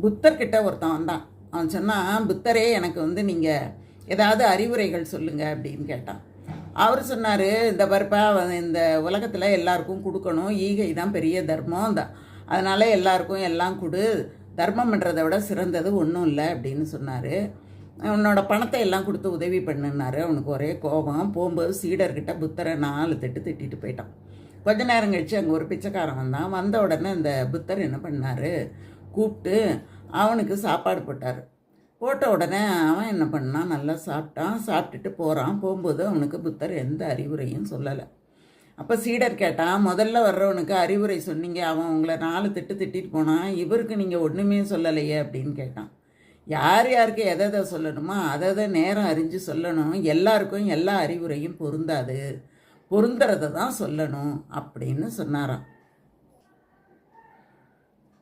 புத்தர்கிட்ட ஒருத்தன் வந்தான். அவன் சொன்னான், புத்தரே எனக்கு நீங்கள் ஏதாவது அறிவுரைகள் சொல்லுங்கள் அப்படின்னு கேட்டான். அவர் சொன்னார், இந்த பருப்பா இந்த உலகத்தில் எல்லாருக்கும் கொடுக்கணும், ஈகை தான் பெரிய தர்மம் தான், அதனால் எல்லாருக்கும் எல்லாம் கொடு, தர்மம் பண்ணுறதை விட சிறந்தது ஒன்றும் இல்லை அப்படின்னு சொன்னார். உன்னோட பணத்தை எல்லாம் கொடுத்து உதவி பண்ணுனாரு. அவனுக்கு ஒரே கோபம். போகும்போது சீடர்கிட்ட புத்தரை 4 திட்டு திட்டிட்டு போயிட்டான். கொஞ்ச நேரம் கழித்து அங்கே ஒரு பிச்சைக்காரன் வந்தான். வந்த உடனே இந்த புத்தர் என்ன பண்ணார், கூப்பிட்டு அவனுக்கு சாப்பாடு போட்டார். போட்ட உடனே அவன் என்ன பண்ணான், நல்லா சாப்பிட்டான். சாப்பிட்டுட்டு போகிறான். போகும்போது அவனுக்கு புத்தர் எந்த அறிவுரையும் சொல்லலை. அப்போ சீடர் கேட்டான், முதல்ல வர்றவனுக்கு அறிவுரை சொன்னீங்க, அவன் உங்களை 4 திட்டு திட்டிட்டு போனான், இவருக்கு நீங்கள் ஒன்றுமே சொல்லலையே அப்படின்னு கேட்டான். யார் யாருக்கு எதை சொல்லணுமோ அதை நேரம் அறிஞ்சு சொல்லணும். எல்லாருக்கும் எல்லா அறிவுரையும் பொருந்தாது, பொருந்துறதை தான் சொல்லணும் அப்படின்னு சொன்னாராம்.